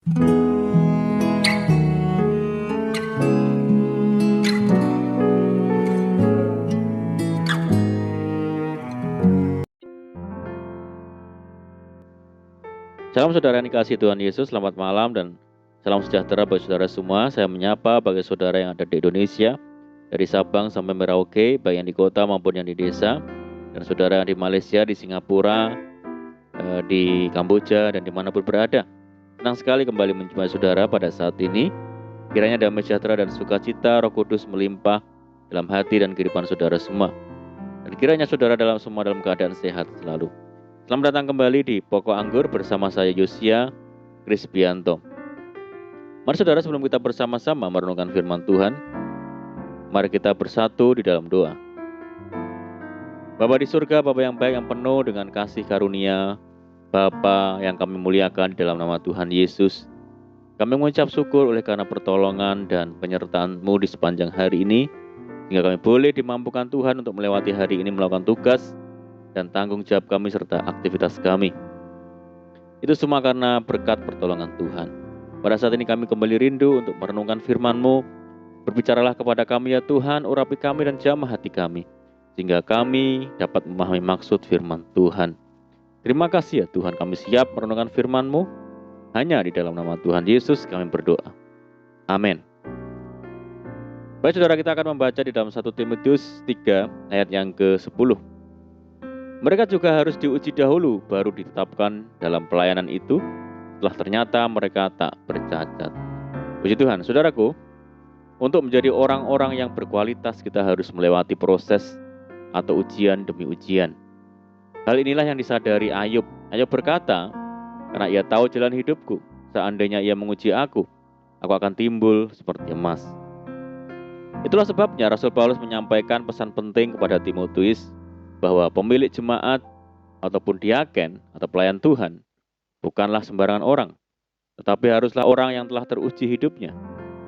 Salam saudara yang dikasihi Tuhan Yesus, selamat malam dan salam sejahtera bagi saudara semua. Saya menyapa bagi saudara yang ada di Indonesia, dari Sabang sampai Merauke, baik yang di kota maupun yang di desa, dan saudara yang di Malaysia, di Singapura, di Kamboja, dan dimanapun berada. Senang sekali kembali menjumpai saudara pada saat ini. Kiranya damai sejahtera dan sukacita Roh Kudus melimpah dalam hati dan kehidupan saudara semua. Dan kiranya saudara dalam keadaan sehat selalu. Selamat datang kembali di Pokok Anggur bersama saya Yosia Krisbianto. Mari saudara, sebelum kita bersama-sama merenungkan firman Tuhan, mari kita bersatu di dalam doa. Bapa di surga, Bapa yang baik, yang penuh dengan kasih karunia, Bapa yang kami muliakan di dalam nama Tuhan Yesus, kami mengucap syukur oleh karena pertolongan dan penyertaan-Mu di sepanjang hari ini, sehingga kami boleh dimampukan Tuhan untuk melewati hari ini, melakukan tugas dan tanggung jawab kami serta aktivitas kami. Itu semua karena berkat pertolongan Tuhan. Pada saat ini kami kembali rindu untuk merenungkan firman-Mu. Berbicaralah kepada kami ya Tuhan, urapi kami dan jamah hati kami, sehingga kami dapat memahami maksud firman Tuhan. Terima kasih ya Tuhan, kami siap merenungkan firman-Mu. Hanya di dalam nama Tuhan Yesus kami berdoa. Amin. Baik saudara, kita akan membaca di dalam 1 Timotius 3 ayat yang ke-10. Mereka juga harus diuji dahulu, baru ditetapkan dalam pelayanan itu, setelah ternyata mereka tak bercacat. Puji Tuhan, saudaraku, untuk menjadi orang-orang yang berkualitas, kita harus melewati proses atau ujian demi ujian. Hal inilah yang disadari Ayub. Ayub berkata, karena ia tahu jalan hidupku, seandainya ia menguji aku akan timbul seperti emas. Itulah sebabnya Rasul Paulus menyampaikan pesan penting kepada Timotius, bahwa pemilik jemaat ataupun diaken atau pelayan Tuhan bukanlah sembarangan orang, tetapi haruslah orang yang telah teruji hidupnya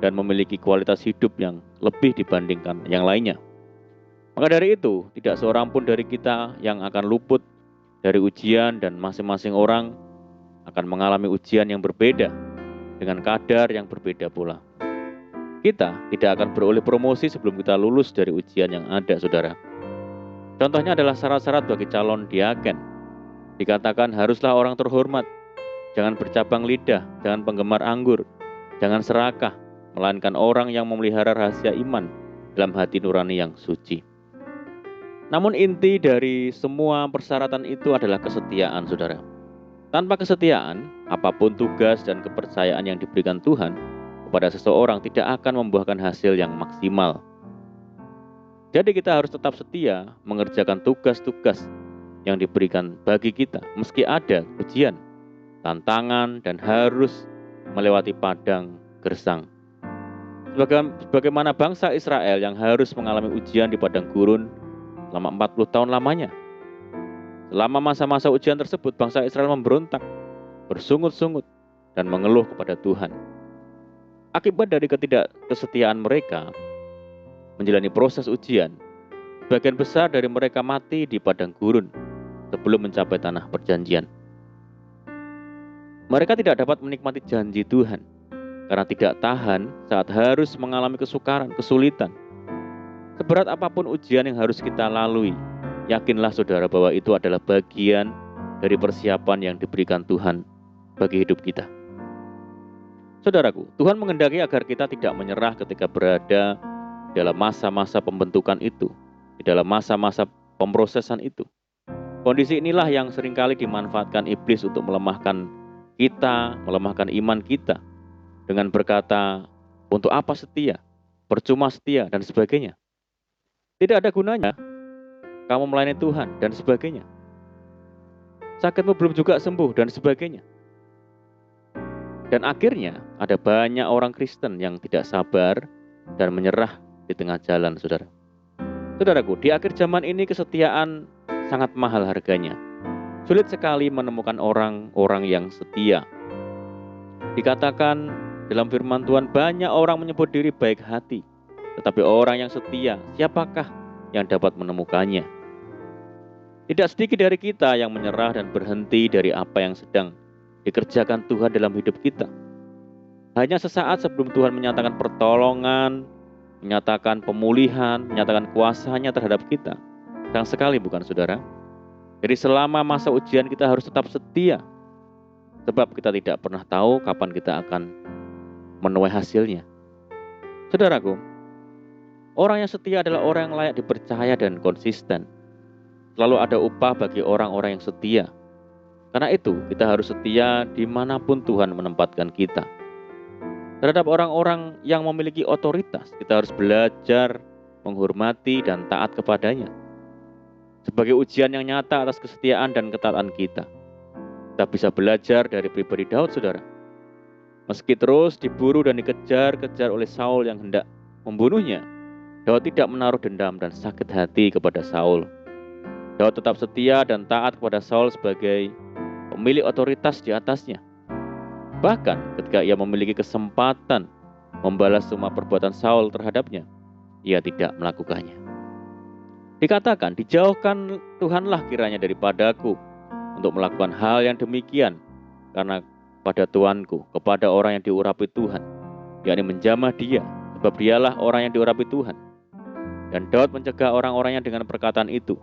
dan memiliki kualitas hidup yang lebih dibandingkan yang lainnya. Maka dari itu, tidak seorang pun dari kita yang akan luput dari ujian, dan masing-masing orang akan mengalami ujian yang berbeda dengan kadar yang berbeda pula. Kita tidak akan beroleh promosi sebelum kita lulus dari ujian yang ada, saudara. Contohnya adalah syarat-syarat bagi calon diaken. Dikatakan haruslah orang terhormat, jangan bercabang lidah, jangan penggemar anggur, jangan serakah, melainkan orang yang memelihara rahasia iman dalam hati nurani yang suci. Namun inti dari semua persyaratan itu adalah kesetiaan, saudara. Tanpa kesetiaan, apapun tugas dan kepercayaan yang diberikan Tuhan kepada seseorang tidak akan membuahkan hasil yang maksimal. Jadi kita harus tetap setia mengerjakan tugas-tugas yang diberikan bagi kita, meski ada ujian, tantangan, dan harus melewati padang gersang. Sebagaimana bangsa Israel yang harus mengalami ujian di padang gurun selama 40 tahun lamanya. Selama masa-masa ujian tersebut, bangsa Israel memberontak, bersungut-sungut, dan mengeluh kepada Tuhan. Akibat dari ketidakkesetiaan mereka menjalani proses ujian, sebagian besar dari mereka mati di padang gurun sebelum mencapai tanah perjanjian. Mereka tidak dapat menikmati janji Tuhan karena tidak tahan saat harus mengalami kesukaran, kesulitan. Seberat apapun ujian yang harus kita lalui, yakinlah saudara bahwa itu adalah bagian dari persiapan yang diberikan Tuhan bagi hidup kita. Saudaraku, Tuhan menghendaki agar kita tidak menyerah ketika berada dalam masa-masa pembentukan itu, di dalam masa-masa pemrosesan itu. Kondisi inilah yang seringkali dimanfaatkan iblis untuk melemahkan kita, melemahkan iman kita, dengan berkata, untuk apa setia, percuma setia, dan sebagainya. Tidak ada gunanya kamu melayani Tuhan, dan sebagainya. Sakitmu belum juga sembuh, dan sebagainya. Dan akhirnya ada banyak orang Kristen yang tidak sabar dan menyerah di tengah jalan, saudara. Saudaraku, di akhir zaman ini kesetiaan sangat mahal harganya. Sulit sekali menemukan orang-orang yang setia. Dikatakan dalam firman Tuhan, banyak orang menyebut diri baik hati, tetapi orang yang setia, siapakah yang dapat menemukannya? Tidak sedikit dari kita yang menyerah dan berhenti dari apa yang sedang dikerjakan Tuhan dalam hidup kita. Hanya sesaat sebelum Tuhan menyatakan pertolongan, menyatakan pemulihan, menyatakan kuasa-Nya terhadap kita. Sayang sekali bukan saudara? Jadi selama masa ujian kita harus tetap setia. Sebab kita tidak pernah tahu kapan kita akan menuai hasilnya. Saudaraku, orang yang setia adalah orang yang layak dipercaya dan konsisten. Selalu ada upah bagi orang-orang yang setia. Karena itu kita harus setia dimanapun Tuhan menempatkan kita. Terhadap orang-orang yang memiliki otoritas, kita harus belajar menghormati dan taat kepadanya. Sebagai ujian yang nyata atas kesetiaan dan ketaatan kita. Kita bisa belajar dari pribadi Daud, saudara. Meski terus diburu dan dikejar-kejar oleh Saul yang hendak membunuhnya, Daud tidak menaruh dendam dan sakit hati kepada Saul. Daud tetap setia dan taat kepada Saul sebagai pemilik otoritas di atasnya. Bahkan ketika ia memiliki kesempatan membalas semua perbuatan Saul terhadapnya, ia tidak melakukannya. Dikatakan, dijauhkan Tuhanlah kiranya daripadaku untuk melakukan hal yang demikian, karena pada Tuanku, kepada orang yang diurapi Tuhan, yakni menjamah dia, sebab dialah orang yang diurapi Tuhan. Dan Daud mencegah orang-orangnya dengan perkataan itu.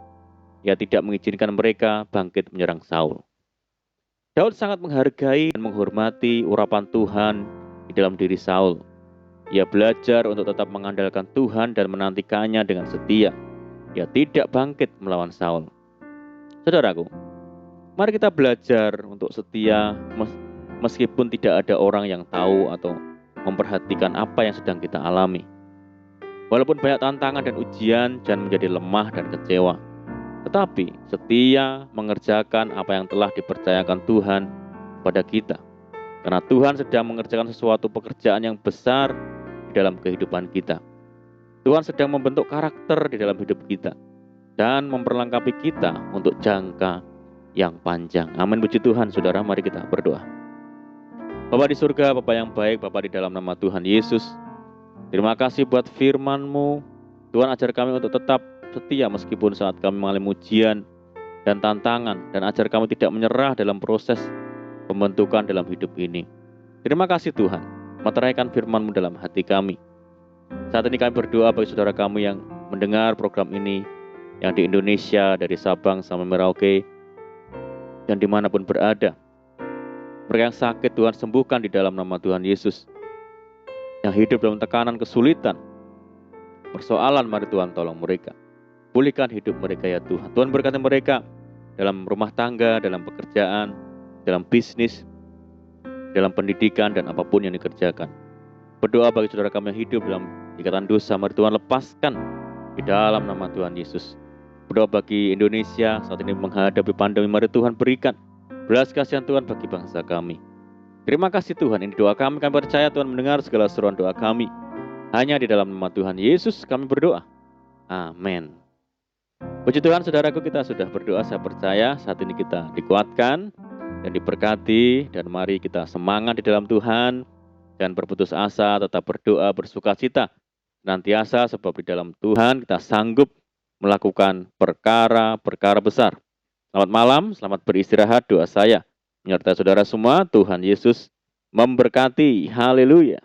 Ia tidak mengizinkan mereka bangkit menyerang Saul. Daud sangat menghargai dan menghormati urapan Tuhan di dalam diri Saul. Ia belajar untuk tetap mengandalkan Tuhan dan menantikannya dengan setia. Ia tidak bangkit melawan Saul. Saudaraku, mari kita belajar untuk setia meskipun tidak ada orang yang tahu atau memperhatikan apa yang sedang kita alami. Walaupun banyak tantangan dan ujian, jangan menjadi lemah dan kecewa. Tetapi setia mengerjakan apa yang telah dipercayakan Tuhan pada kita. Karena Tuhan sedang mengerjakan sesuatu pekerjaan yang besar di dalam kehidupan kita. Tuhan sedang membentuk karakter di dalam hidup kita dan memperlengkapi kita untuk jangka yang panjang. Amin, puji Tuhan. Saudara, mari kita berdoa. Bapa di surga, Bapa yang baik, Bapa di dalam nama Tuhan Yesus, terima kasih buat firman-Mu. Tuhan, ajar kami untuk tetap setia meskipun saat kami mengalami ujian dan tantangan, dan ajar kami tidak menyerah dalam proses pembentukan dalam hidup ini. Terima kasih Tuhan, meteraikan firman-Mu dalam hati kami. Saat ini kami berdoa bagi saudara kami yang mendengar program ini, yang di Indonesia, dari Sabang sampai Merauke, dan dimanapun berada. Mereka yang sakit, Tuhan sembuhkan di dalam nama Tuhan Yesus. Yang hidup dalam tekanan, kesulitan, persoalan, mari Tuhan tolong mereka. Pulihkan hidup mereka ya Tuhan. Tuhan berkati mereka dalam rumah tangga, dalam pekerjaan, dalam bisnis, dalam pendidikan, dan apapun yang dikerjakan. Berdoa bagi saudara kami yang hidup dalam ikatan dosa, mari Tuhan lepaskan di dalam nama Tuhan Yesus. Berdoa bagi Indonesia saat ini menghadapi pandemi, mari Tuhan berikan belas kasihan Tuhan bagi bangsa kami. Terima kasih Tuhan, ini doa kami percaya Tuhan mendengar segala seruan doa kami. Hanya di dalam nama Tuhan Yesus kami berdoa. Amin. Puji Tuhan, saudaraku, kita sudah berdoa. Saya percaya saat ini kita dikuatkan dan diberkati. Dan mari kita semangat di dalam Tuhan. Dan berputus asa, tetap berdoa, bersukacita senantiasa, sebab di dalam Tuhan kita sanggup melakukan perkara-perkara besar. Selamat malam, selamat beristirahat. Doa saya menyertai saudara semua. Tuhan Yesus memberkati. Haleluya.